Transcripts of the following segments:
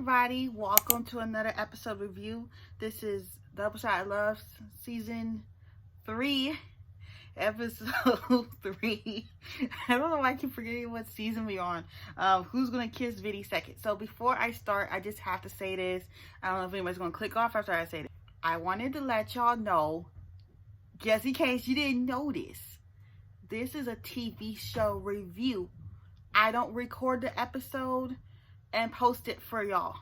everybody, welcome to another episode review. This is Double Shot Love Season 3, Episode 3. I don't know why I keep forgetting what season we're on. Who's Gonna Kiss Vinny Second? So before I start, I just have to say this. I don't know if anybody's gonna click off after I say this. I wanted to let y'all know, just in case you didn't notice, this is a TV show review. I don't record the episode and post it for y'all.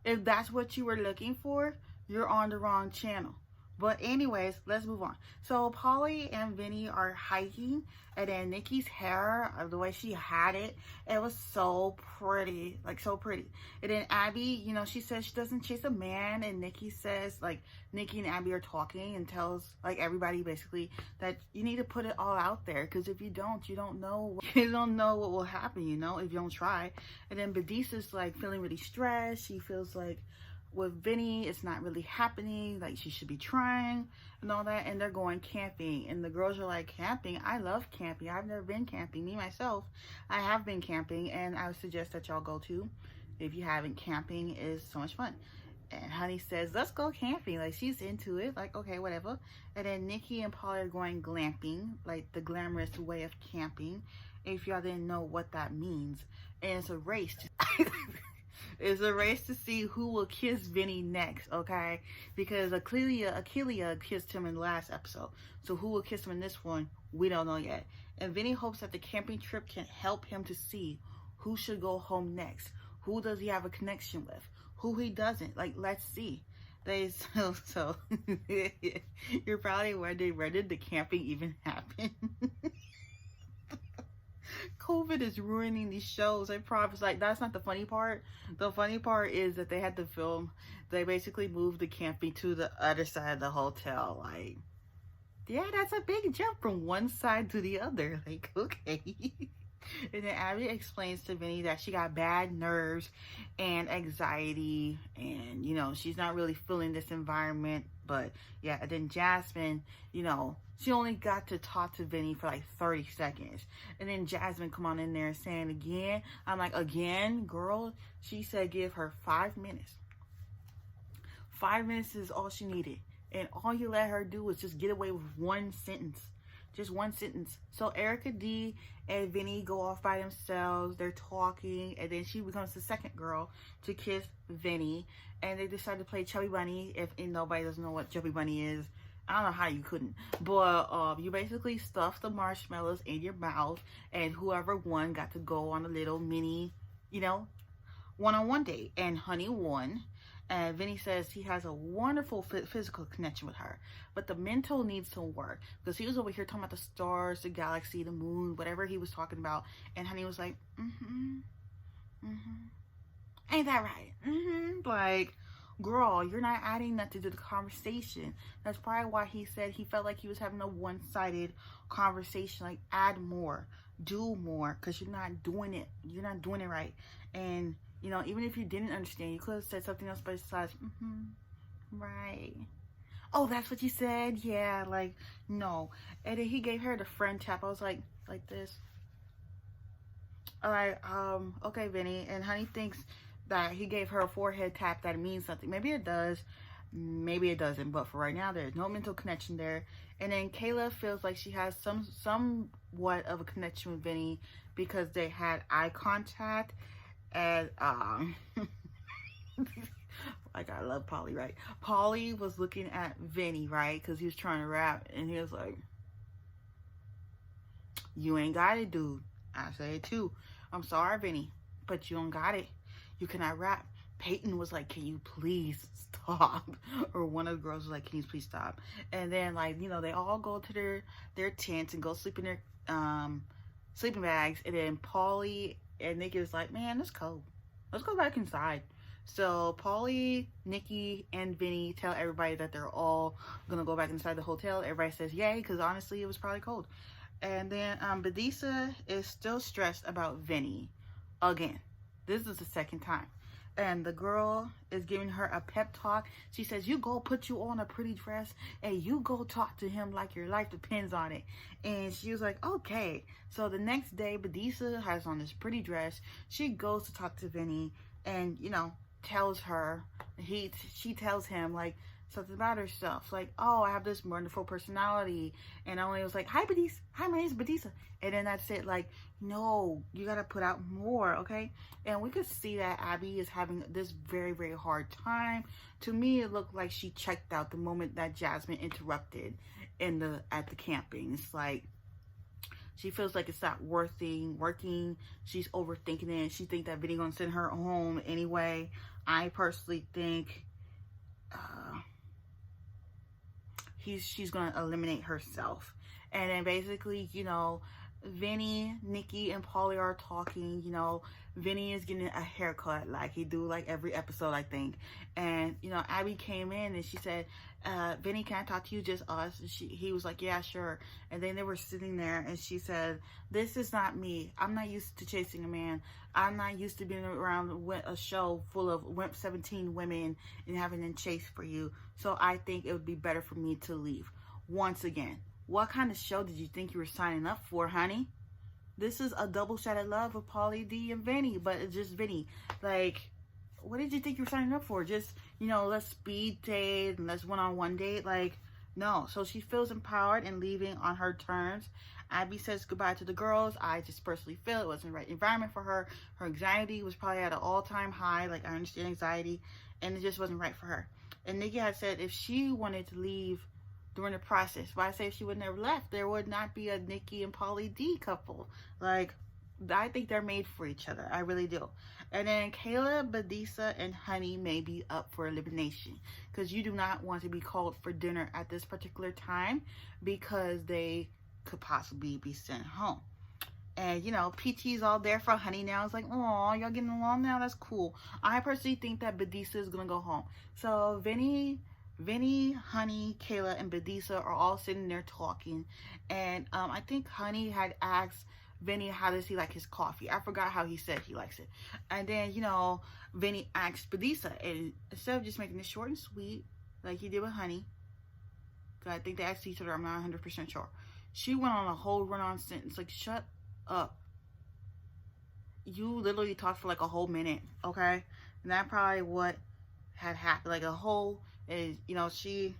If that's what you were looking for, you're on the wrong channel. But anyways, let's move on. So Polly and Vinny are hiking, and then Nikki's hair, the way she had it, it was so pretty, like so pretty. And then Abby, she says she doesn't chase a man, and Nikki says, like, Nikki and Abby are talking and tells, like, everybody basically that you need to put it all out there, because if you don't, you don't know what will happen, if you don't try. And then Badisa's like feeling really stressed. She feels like with Vinny, it's not really happening, like she should be trying and all that. And they're going camping, and the girls are like, camping? I love camping. I've never been camping. Me myself, I have been camping, and I would suggest that y'all go too if you haven't. Camping is so much fun. And Honey says, let's go camping. Like, she's into it, like, okay, whatever. And then Nikki and Polly are going glamping, like the glamorous way of camping, if y'all didn't know what that means. And it's a race. It's a race to see who will kiss Vinny next, okay? Because Achillea kissed him in the last episode. So who will kiss him in this one, we don't know yet. And Vinny hopes that the camping trip can help him to see who should go home next. Who does he have a connection with? Who he doesn't. Like, let's see. So you're probably wondering, where did the camping even happen? COVID is ruining these shows. I promise. Like, that's not the funny part. The funny part is that they had to film. They basically moved the camping to the other side of the hotel. Like, yeah, that's a big jump from one side to the other. Like, okay. And then Abby explains to Vinny that she got bad nerves and anxiety, and she's not really feeling this environment. But yeah, and then Jasmine, she only got to talk to Vinny for like 30 seconds. And then Jasmine come on in there saying again. I'm like, again, girl? She said give her 5 minutes. 5 minutes is all she needed. And all you let her do is just get away with one sentence. Just one sentence. So Erica D and Vinny go off by themselves. They're talking. And then she becomes the second girl to kiss Vinny. And they decide to play Chubby Bunny. If nobody doesn't know what Chubby Bunny is, I don't know how you couldn't. But you basically stuff the marshmallows in your mouth. And whoever won got to go on a little mini, one-on-one date. And Honey won. And Vinny says he has a wonderful physical connection with her, but the mental needs some work, because he was over here talking about the stars, the galaxy, the moon, whatever he was talking about. And Honey was like, ain't that right? Like, girl, you're not adding nothing to the conversation. That's probably why he said he felt like he was having a one-sided conversation. Like, add more, do more, because you're not doing it. You're not doing it right. And even if you didn't understand, you could have said something else besides, right. Oh, that's what you said? Yeah, like, no. And then he gave her the friend tap. I was like this. All right, okay, Vinny. And Honey thinks that he gave her a forehead tap, that it means something. Maybe it does, maybe it doesn't. But for right now, there's no mental connection there. And then Kayla feels like she has somewhat of a connection with Vinny because they had eye contact. And like, I love Polly, right? Polly was looking at Vinny, right? Because he was trying to rap, and he was like, you ain't got it, dude. I say it too. I'm sorry, Vinny, but you don't got it. You cannot rap. Peyton was like, can you please stop? Or one of the girls was like, can you please stop? And then, like, they all go to their tents and go sleep in their sleeping bags. And then Polly and Nikki was like, man, it's cold. Let's go back inside. So Polly, Nikki, and Vinny tell everybody that they're all gonna go back inside the hotel. Everybody says yay, because honestly, it was probably cold. And then Badisa is still stressed about Vinny again. This is the second time. And the girl is giving her a pep talk. She says, you go put you on a pretty dress and you go talk to him like your life depends on it. And she was like, okay. So the next day, Badisa has on this pretty dress. She goes to talk to Vinny, and tells her, she tells him like something about herself, like, oh, I have this wonderful personality, and Emily was like, hi Badisa, hi, my name's Badisa, and then that's it. Like, no, you gotta put out more, okay? And we could see that Abby is having this very, very hard time. To me, it looked like she checked out the moment that Jasmine interrupted at the camping. It's like she feels like it's not working. She's overthinking it. She thinks that Vinny gonna send her home anyway. I personally think she's gonna eliminate herself. And then basically, you know, Vinny, Nikki, and Polly are talking. You know, Vinny is getting a haircut like he do like every episode, I think. And you know, Abby came in and she said, Vinny, can I talk to you, just us? And he was like, yeah, sure. And then they were sitting there and she said, this is not me. I'm not used to chasing a man. I'm not used to being around a show full of 17 women and having them chase for you. So I think it would be better for me to leave. Once again, what kind of show did you think you were signing up for, honey? This is a double shot of love with Pauly D and Vinny, but it's just Vinny. Like, what did you think you were signing up for? Just, you know, let's speed date and let's one-on-one date? Like, no. So she feels empowered and leaving on her terms. Abby says goodbye to the girls. I just personally feel it wasn't the right environment for her. Her anxiety was probably at an all-time high. Like, I understand anxiety, and it just wasn't right for her. And Nikki had said if she wanted to leave during the process, but I say if she would never left, there would not be a Nikki and Pauly D couple. Like, I think they're made for each other. I really do. And then Kayla, Badisa, and Honey may be up for elimination because you do not want to be called for dinner at this particular time because they could possibly be sent home. And, you know, PT's all there for Honey now. It's like, oh, y'all getting along now? That's cool. I personally think that Badisa is going to go home. So Vinny, Honey, Kayla, and Badisa are all sitting there talking. And I think Honey had asked Vinny how does he like his coffee. I forgot how he said he likes it. And then, you know, Vinny asked Badisa. And instead of just making it short and sweet, like he did with Honey, because I think they asked each other, I'm not 100% sure. She went on a whole run-on sentence. Like, shut up. You literally talked for like a whole minute, okay? And that probably what had happened. Like a whole, you know, a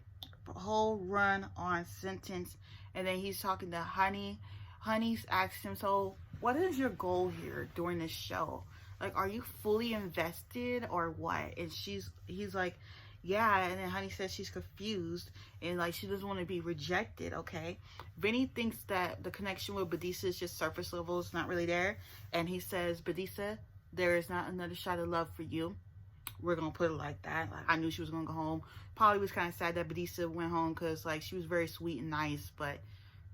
whole run-on sentence. And then he's talking to Honey. Honey's asked him, so what is your goal here during this show? Like, are you fully invested or what? And he's like, yeah. And then Honey says she's confused and like she doesn't want to be rejected, okay? Vinny thinks that the connection with Badisa is just surface level. It's not really there. And he says, Badisa, there is not another shot of love for you. We're going to put it like that. Like, I knew she was going to go home. Polly was kind of sad that Badisa went home because like she was very sweet and nice, but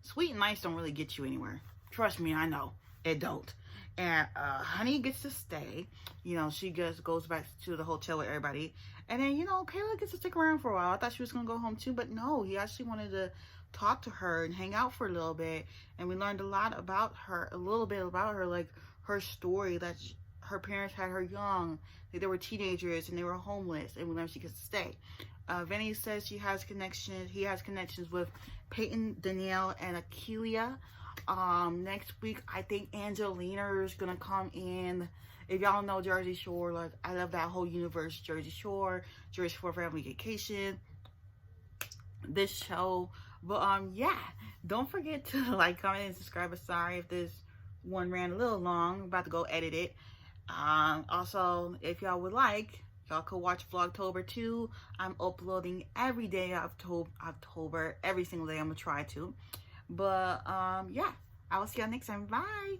sweet and nice don't really get you anywhere. Trust me, I know. It don't. And Honey gets to stay. You know, she just goes back to the hotel with everybody. And then, you know, Kayla gets to stick around for a while. I thought she was going to go home too, but no. He actually wanted to talk to her and hang out for a little bit. And we learned a little bit about her, like her story, that her parents had her young. Like, they were teenagers and they were homeless. And we learned she could stay. Vinny says he has connections with Peyton, Danielle, and Akeelia. Next week, I think Angelina is gonna come in. If y'all know Jersey Shore, like, I love that whole universe, Jersey Shore Family Vacation, this show. But yeah, don't forget to like, comment, and subscribe. I'm sorry if this one ran a little long. I'm about to go edit it. Also, if y'all would like, y'all could watch Vlogtober 2. I'm uploading every day of October, every single day. I'm gonna try to. But yeah, I will see y'all next time. Bye.